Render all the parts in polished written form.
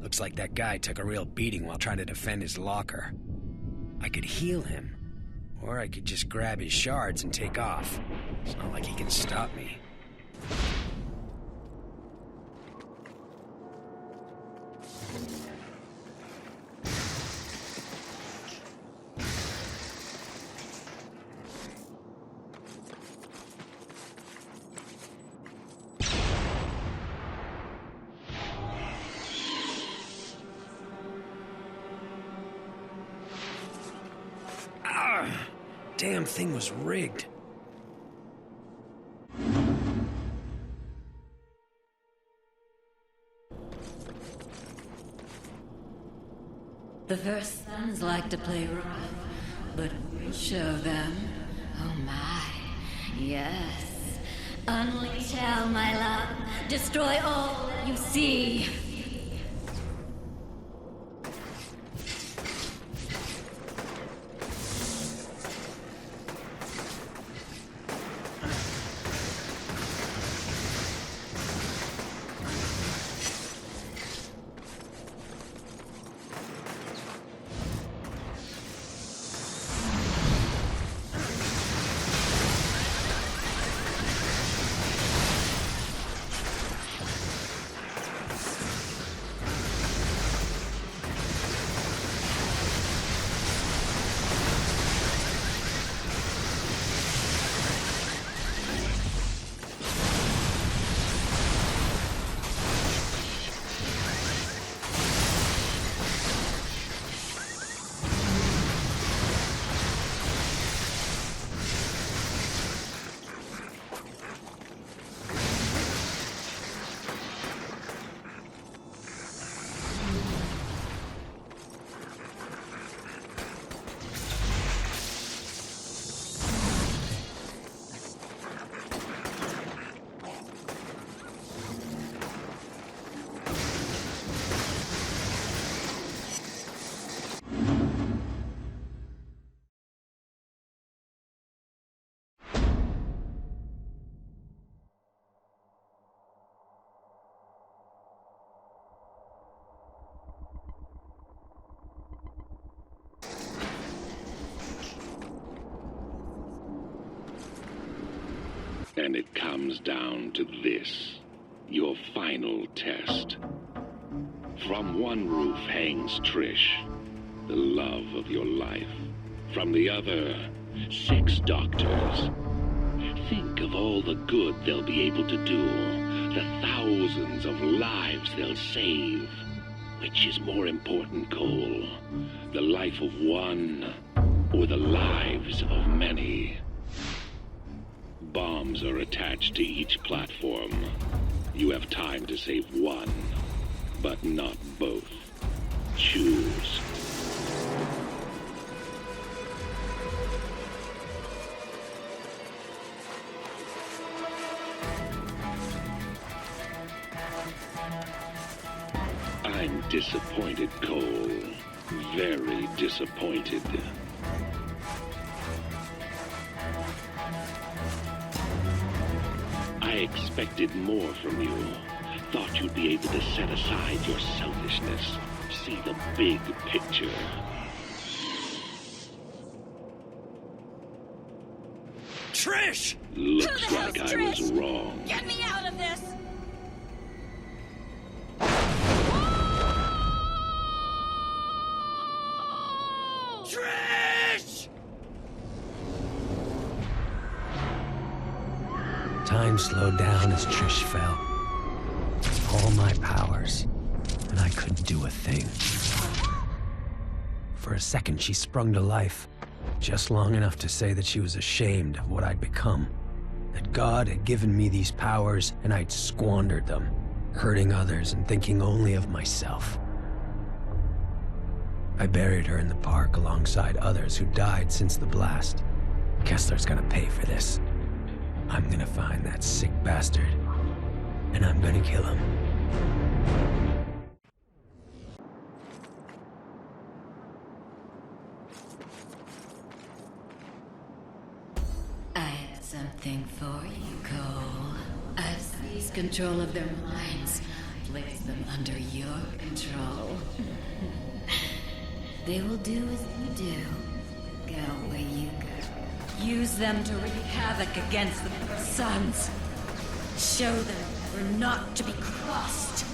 Looks like that guy took a real beating while trying to defend his locker. I could heal him, or I could just grab his shards and take off. It's not like he can stop me. Damn thing was rigged. The first sons like to play rough, but we'll show them. Oh my, yes. Unleash hell, my love. Destroy all that you see. And it comes down to this, your final test. From one roof hangs Trish, the love of your life. From the other, 6 doctors. Think of all the good they'll be able to do, the thousands of lives they'll save. Which is more important, Cole? The life of one, or the lives of many? Bombs are attached to each platform. You have time to save one, but not both. Choose. I'm disappointed, Cole. Very disappointed. I expected more from you. Thought you'd be able to set aside your selfishness. See the big picture. Trish! Looks like I was wrong. Get me out of this! Trish! Time slowed down as Trish fell. All my powers, and I couldn't do a thing. For a second, she sprung to life, just long enough to say that she was ashamed of what I'd become. That God had given me these powers, and I'd squandered them, hurting others and thinking only of myself. I buried her in the park alongside others who died since the blast. Kessler's gonna pay for this. I'm gonna find that sick bastard, and I'm gonna kill him. I have something for you, Cole. I've seized control of their minds. place them under your control. They will do as you do. Go where you go. Use them to wreak havoc against the First Sons. Show them we're not to be crossed.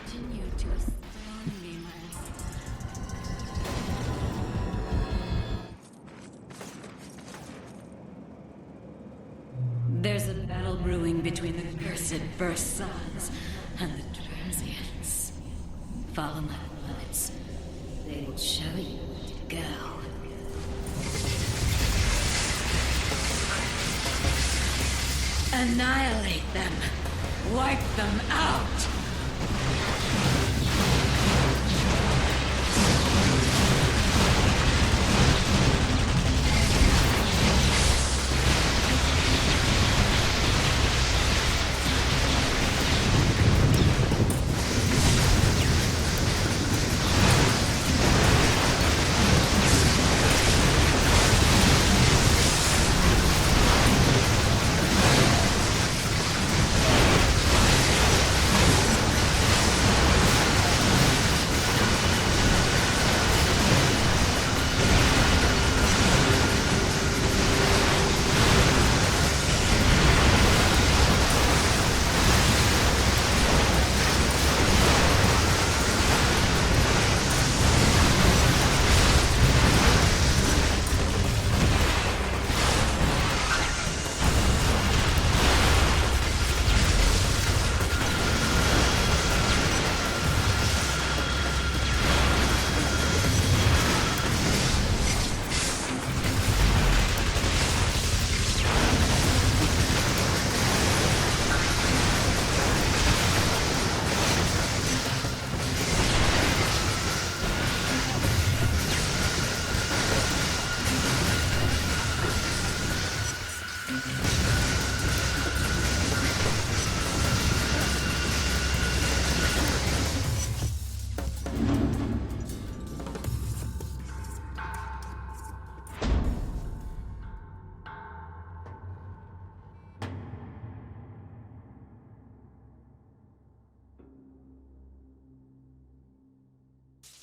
Continue to astound me, There's a battle brewing between the cursed First Sons and the Transients. Follow my bullets. They will show you where to go. Annihilate them. Wipe them out.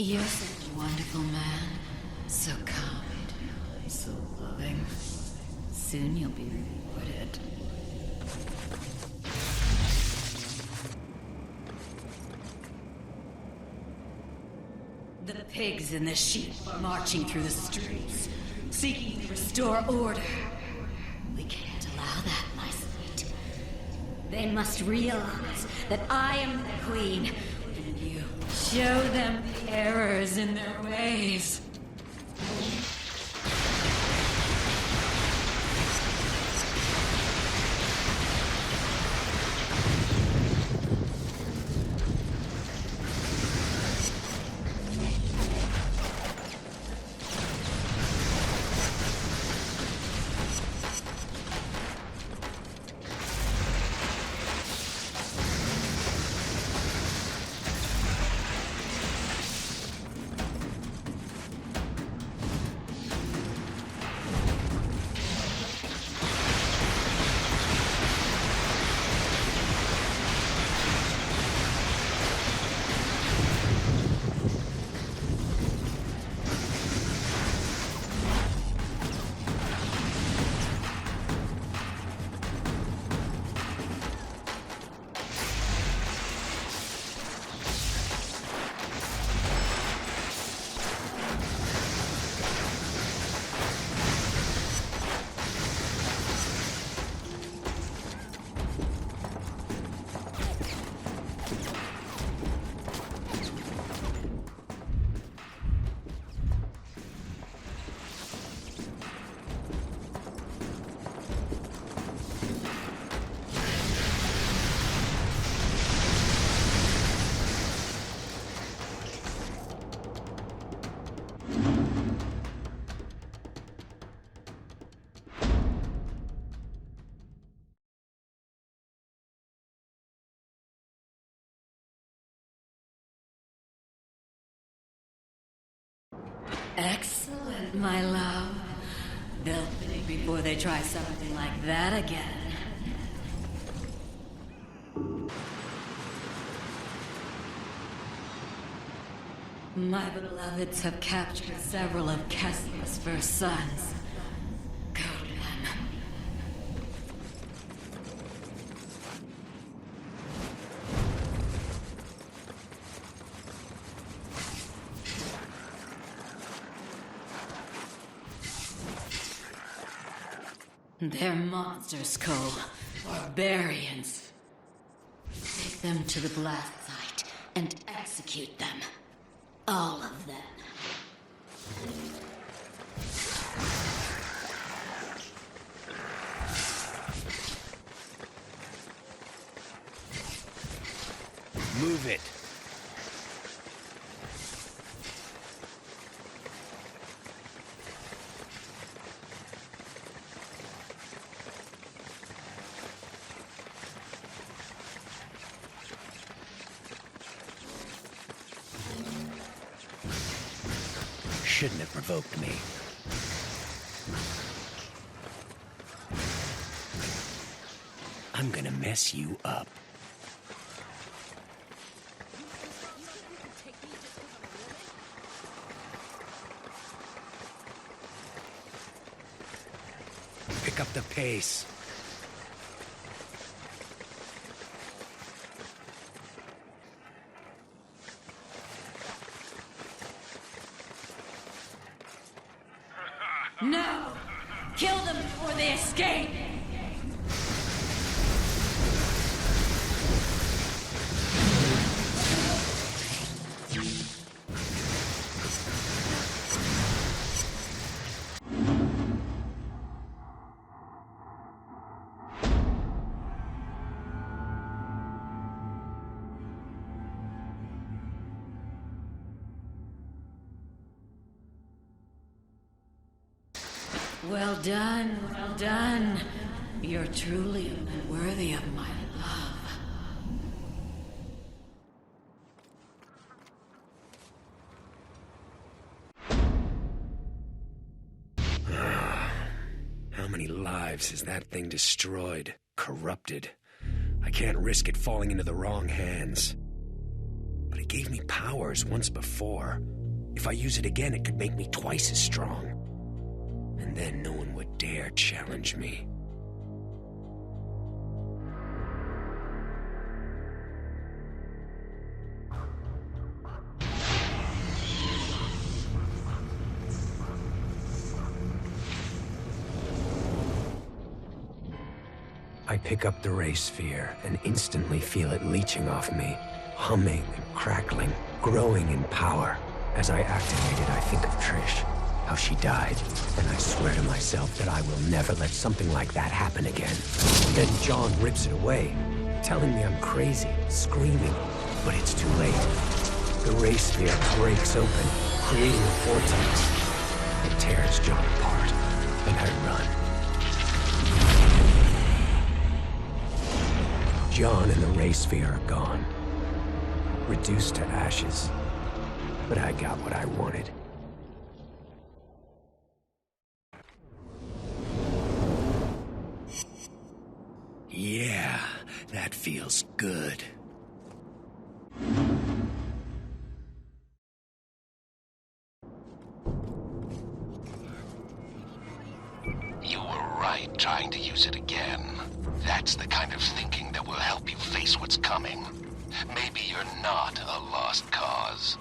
You're such a wonderful man. So kind. So loving. Soon you'll be rewarded. The pigs and the sheep are marching through the streets, seeking to restore order. We can't allow that, my sweet. They must realize that I am the queen, and you show them the errors in their ways. Excellent, my love. They'll think before they try something like that again. My beloveds have captured several of Kessler's first sons. Go to them. They're monsters, Cole. Barbarians. Take them to the blast site and execute them. All of them. Move it. Shouldn't have provoked me. I'm gonna mess you up. Pick up the pace. No! Kill them before they escape! Well done, well done. You're truly worthy of my love. How many lives has that thing destroyed, corrupted? I can't risk it falling into the wrong hands. But it gave me powers once before. If I use it again, it could make me twice as strong. And then no one would dare challenge me. I pick up the ray sphere and instantly feel it leeching off me, humming and crackling. growing in power. As I activate it, I think of Trish, how she died, and I swear to myself that I will never let something like that happen again. Then John rips it away, telling me I'm crazy, screaming, but it's too late. The ray sphere breaks open, creating a vortex. It tears John apart, and I run. John and the ray sphere are gone, reduced to ashes. But I got what I wanted. Yeah, that feels good. You were right trying to use it again. That's the kind of thinking that will help you face what's coming. Maybe you're not a lost cause.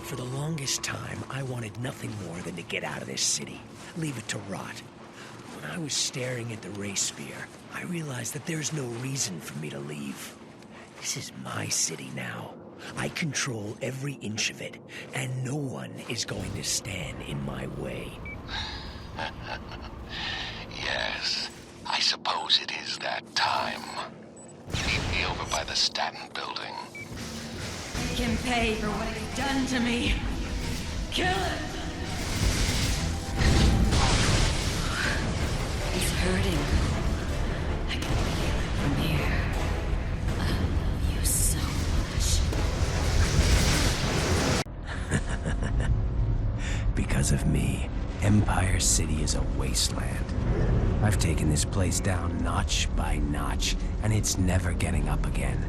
For the longest time, I wanted nothing more than to get out of this city, leave it to rot. When I was staring at the ray sphere, I realized that there's no reason for me to leave. This is my city now. I control every inch of it, and no one is going to stand in my way. Yes, I suppose it is that time. Meet me over by the Stanton building. He can pay for what he's done to me. Kill him! He's hurting. I can feel it from here. I love you so much. Because of me, Empire City is a wasteland. I've taken this place down notch by notch, and it's never getting up again.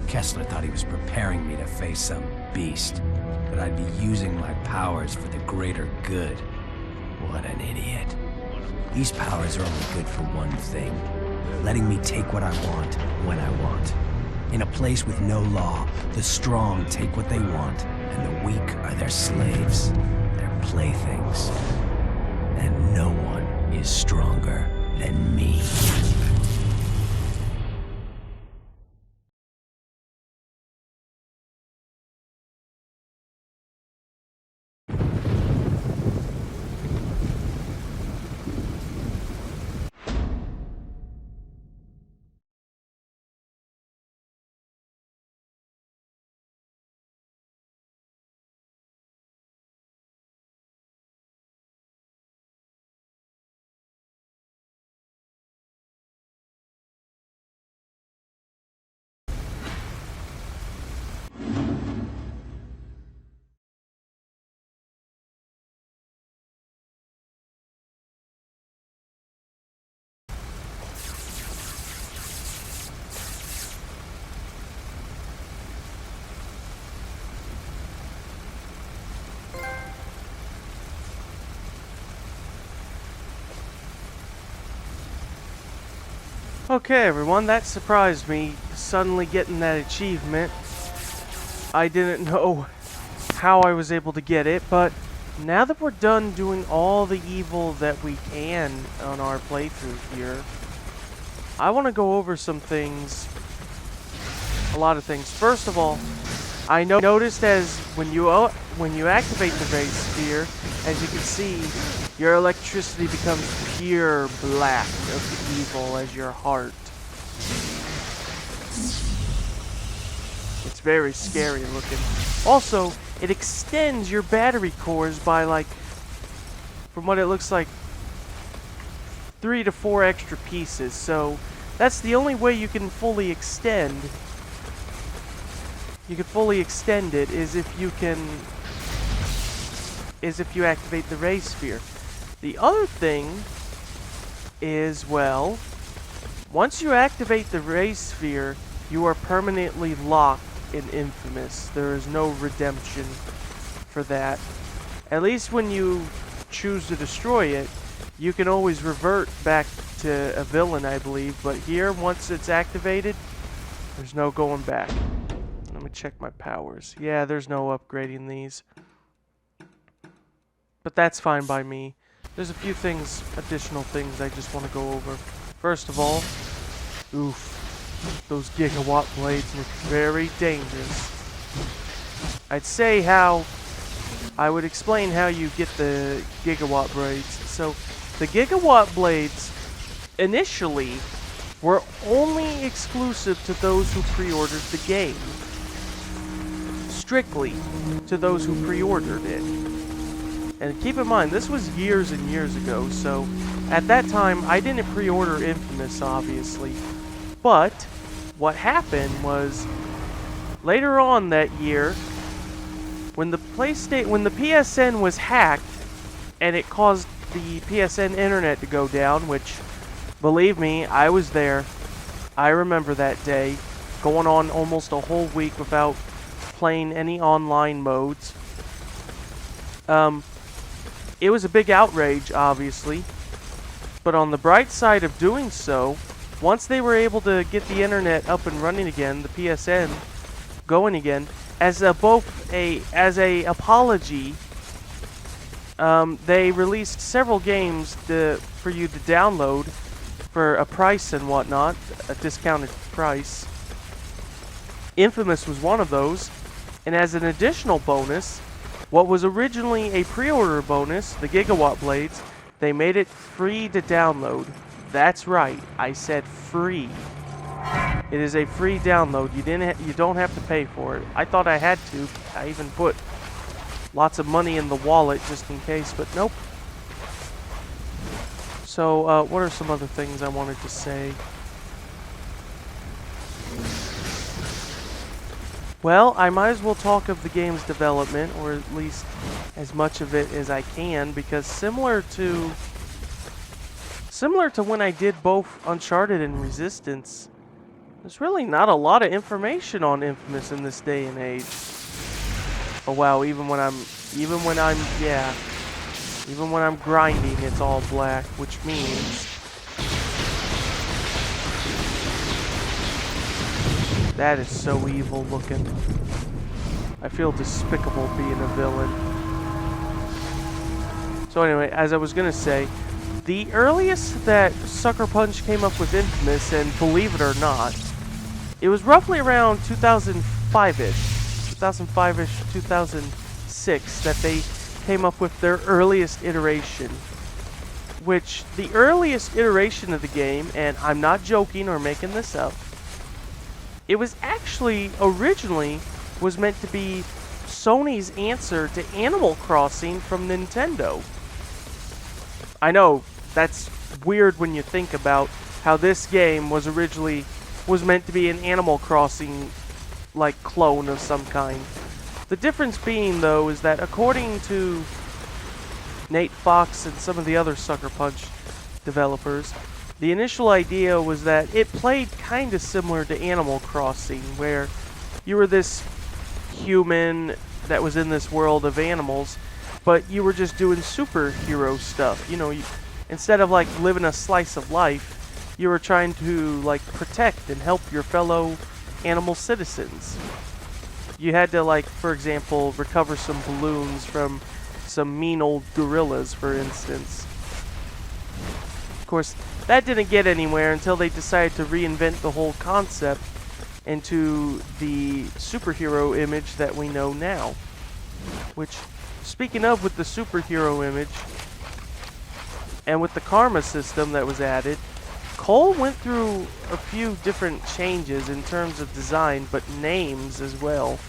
Kessler thought he was preparing me to face some beast, that I'd be using my powers for the greater good. What an idiot. These powers are only good for one thing, letting me take what I want, when I want. In a place with no law, the strong take what they want, and the weak are their slaves, their playthings. And no one is stronger than me. Okay, everyone, that surprised me, suddenly getting that achievement. I didn't know how I was able to get it, but now that we're done doing all the evil that we can on our playthrough here, I want to go over some things, a lot of things. First of all, I noticed as when you activate the ray sphere, as you can see, your electricity becomes pure black of evil as your heart. It's very scary looking. Also, it extends your battery cores by, like, from what it looks like, 3 to 4 extra pieces. So that's the only way you can fully extend. You can fully extend it is if you activate the ray sphere. The other thing is, well, once you activate the ray sphere, you are permanently locked in Infamous. There is no redemption for that. At least when you choose to destroy it, you can always revert back to a villain, I believe. But here, once it's activated, there's no going back. Let me check my powers. Yeah, there's no upgrading these. But that's fine by me. There's a few things, additional things I just want to go over. First of all, oof, those gigawatt blades look very dangerous. I'd say how... I would explain how you get the Gigawatt Blades. So, the Gigawatt Blades initially were only exclusive to those who pre-ordered the game. Strictly to those who pre-ordered it. And keep in mind, this was years and years ago, so at that time, I didn't pre-order Infamous, obviously. But what happened was, later on that year, when the PSN was hacked, and it caused the PSN internet to go down, which, believe me, I was there. I remember that day, going on almost a whole week without playing any online modes. It was a big outrage, obviously. But on the bright side of doing so, once they were able to get the internet up and running again, the PSN going again, as a apology, they released several games for you to download for a price and whatnot, a discounted price. Infamous was one of those, and as an additional bonus, what was originally a pre-order bonus, the Gigawatt Blades, they made it free to download. That's right, I said free. It is a free download. You don't have to pay for it. I thought I had to. I even put lots of money in the wallet just in case, but nope. So, what are some other things I wanted to say? Well, I might as well talk of the game's development, or at least as much of it as I can, because similar to when I did both Uncharted and Resistance, there's really not a lot of information on Infamous in this day and age. Oh wow, even when I'm grinding, it's all black, which means that is so evil looking. I feel despicable being a villain. So anyway, as I was gonna say, the earliest that Sucker Punch came up with Infamous, and believe it or not, it was roughly around 2005-ish, 2006, that they came up with their earliest iteration. Which, the earliest iteration of the game, and I'm not joking or making this up, it was actually, originally, was meant to be Sony's answer to Animal Crossing from Nintendo. I know, that's weird when you think about how this game was meant to be an Animal Crossing, like, clone of some kind. The difference being, though, is that according to Nate Fox and some of the other Sucker Punch developers, the initial idea was that it played kind of similar to Animal Crossing, where you were this human that was in this world of animals, but you were just doing superhero stuff. You know, instead of like living a slice of life, you were trying to like protect and help your fellow animal citizens. You had to, like, for example, recover some balloons from some mean old gorillas, for instance. Of course, that didn't get anywhere until they decided to reinvent the whole concept into the superhero image that we know now. Which, speaking of, with the superhero image, and with the karma system that was added, Cole went through a few different changes in terms of design, but names as well.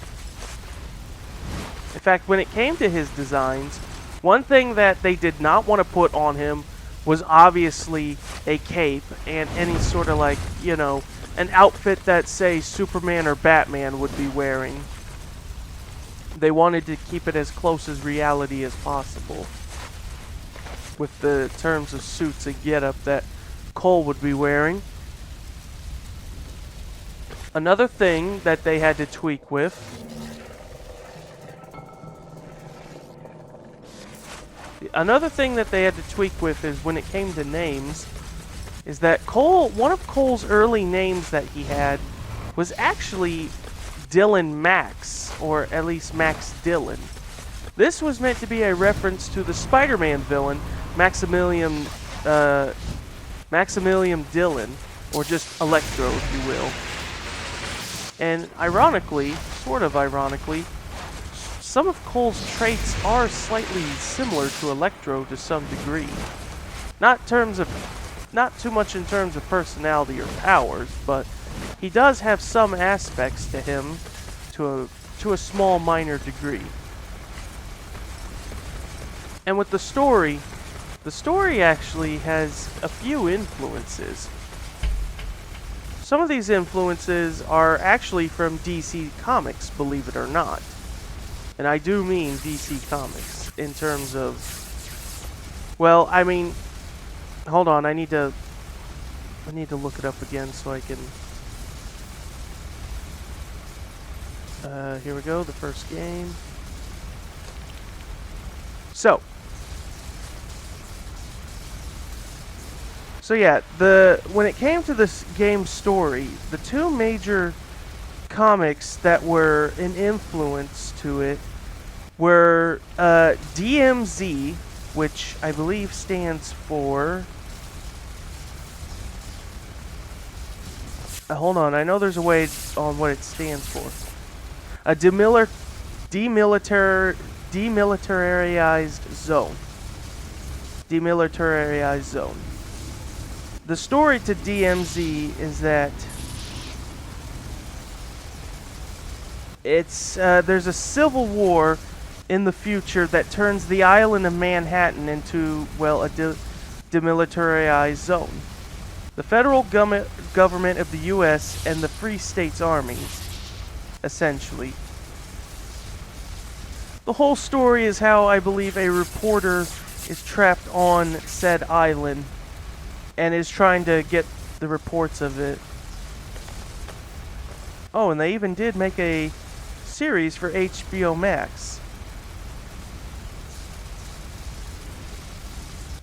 In fact, when it came to his designs, one thing that they did not want to put on him was obviously a cape and any sort of, like, you know, an outfit that, say, Superman or Batman would be wearing. They wanted to keep it as close as reality as possible with the terms of suits and getup that Cole would be wearing. Another thing that they had to tweak with is when it came to names, is that one of Cole's early names that he had was actually Dylan Max, or at least Max Dillon. This was meant to be a reference to the Spider-Man villain, Maximilian Dillon, or just Electro, if you will. And ironically, sort of ironically, some of Cole's traits are slightly similar to Electro to some degree. Not too much in terms of personality or powers, but he does have some aspects to him to a small minor degree. And with the story actually has a few influences. Some of these influences are actually from DC Comics, believe it or not. And I do mean DC Comics in terms of, well, I mean, hold on, I need to look it up again so I can, here we go, the first game. So yeah, when it came to this game's story, the two major comics that were an influence to it were DMZ, which I believe stands for... hold on, I know there's a way on what it stands for. A demilitarized zone. Demilitarized zone. The story to DMZ is that there's a civil war in the future that turns the island of Manhattan into, well, a demilitarized zone. The federal government of the U.S. and the Free States armies, essentially. The whole story is how I believe a reporter is trapped on said island and is trying to get the reports of it. Oh, and they even did make a series for HBO Max.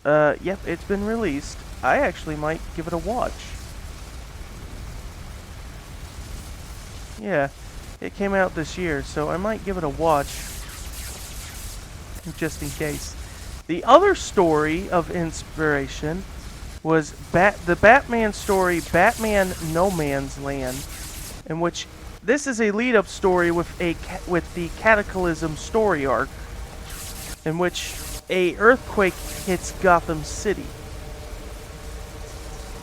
Yep, it's been released. I actually might give it a watch. Yeah, it came out this year, so I might give it a watch. Just in case. The other story of inspiration was the Batman story, Batman No Man's Land, in which this is a lead-up story with the Cataclysm story arc, in which a earthquake hits Gotham City.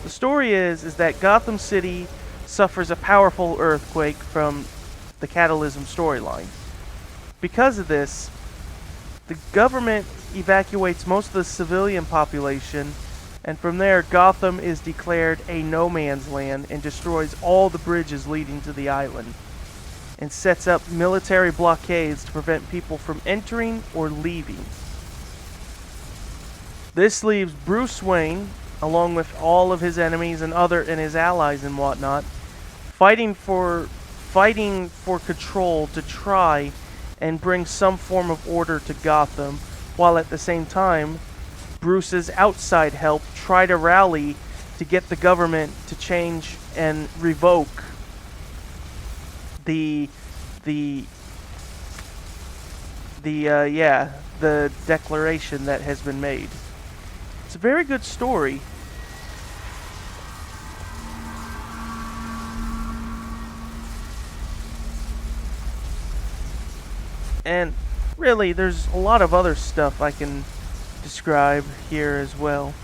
The story is that Gotham City suffers a powerful earthquake from the Cataclysm storyline. Because of this, the government evacuates most of the civilian population, and from there, Gotham is declared a no man's land and destroys all the bridges leading to the island, and sets up military blockades to prevent people from entering or leaving. This leaves Bruce Wayne, along with all of his enemies and his allies and whatnot, fighting for control to try and bring some form of order to Gotham, while at the same time, Bruce's outside help try to rally to get the government to change and revoke the declaration that has been made. It's a very good story. And really, there's a lot of other stuff I can describe here as well.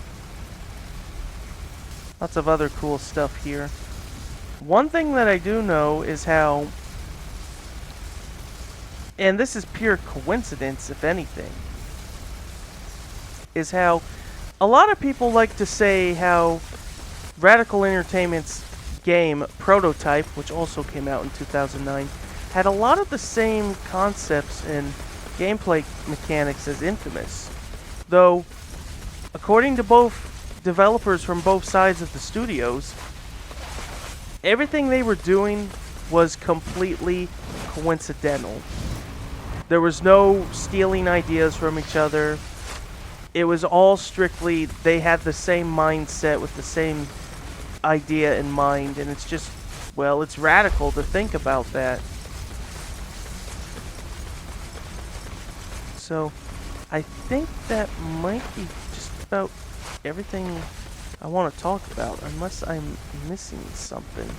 Lots of other cool stuff here. One thing that I do know is how, and this is pure coincidence if anything, is how a lot of people like to say how Radical Entertainment's game Prototype, which also came out in 2009, had a lot of the same concepts and gameplay mechanics as Infamous. Though, according to both developers from both sides of the studios, everything they were doing was completely coincidental. There was no stealing ideas from each other. It was all strictly, they had the same mindset with the same idea in mind, and it's just, well, it's radical to think about that. So, I think that might be just about everything I want to talk about, unless I'm missing something.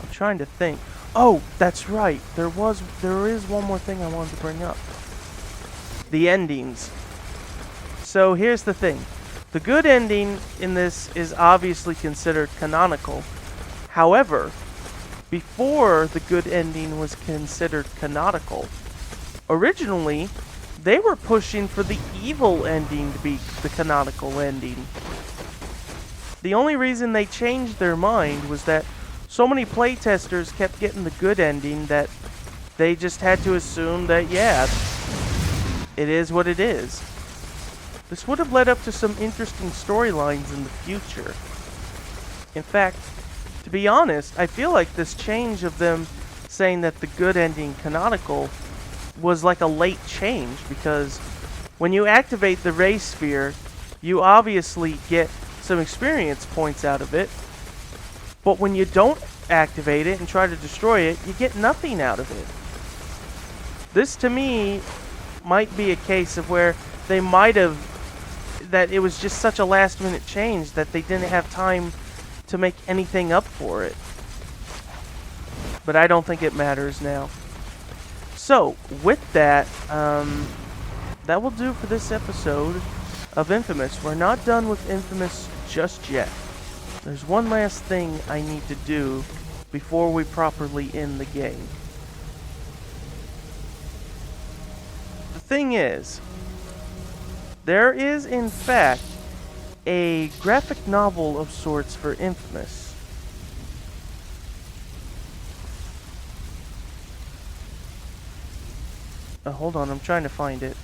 I'm trying to think. Oh, that's right. There is one more thing I wanted to bring up. The endings. So here's the thing. The good ending in this is obviously considered canonical. However, before the good ending was considered canonical, originally they were pushing for the evil ending to be the canonical ending. The only reason they changed their mind was that so many playtesters kept getting the good ending that they just had to assume that, yeah, it is what it is. This would have led up to some interesting storylines in the future. In fact, to be honest, I feel like this change of them saying that the good ending canonical was like a late change, because when you activate the Ray Sphere, you obviously get some experience points out of it, but when you don't activate it and try to destroy it, you get nothing out of it. This to me might be a case of where they might have, that it was just such a last minute change that they didn't have time to make anything up for it. But I don't think it matters now. So, with that, that will do for this episode of Infamous. We're not done with Infamous just yet. There's one last thing I need to do before we properly end the game. The thing is, there is in fact a graphic novel of sorts for Infamous. Hold on, I'm trying to find it.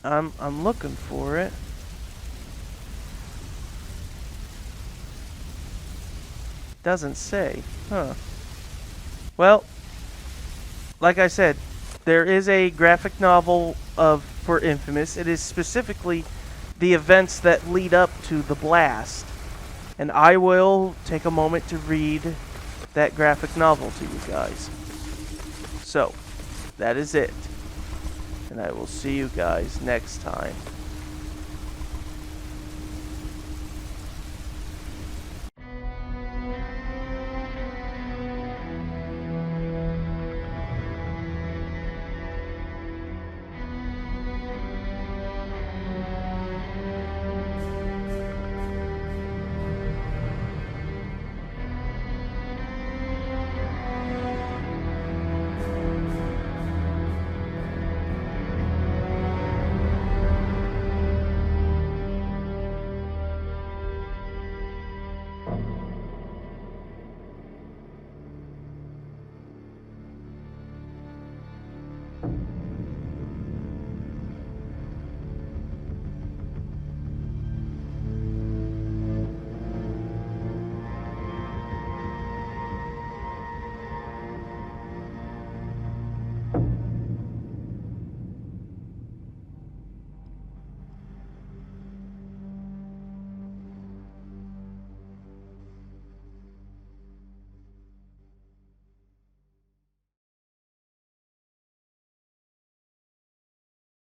I'm looking for it. Doesn't say. Huh. Well, like I said, there is a graphic novel for Infamous. It is specifically the events that lead up to the blast. And I will take a moment to read that graphic novel to you guys. So, that is it. And I will see you guys next time.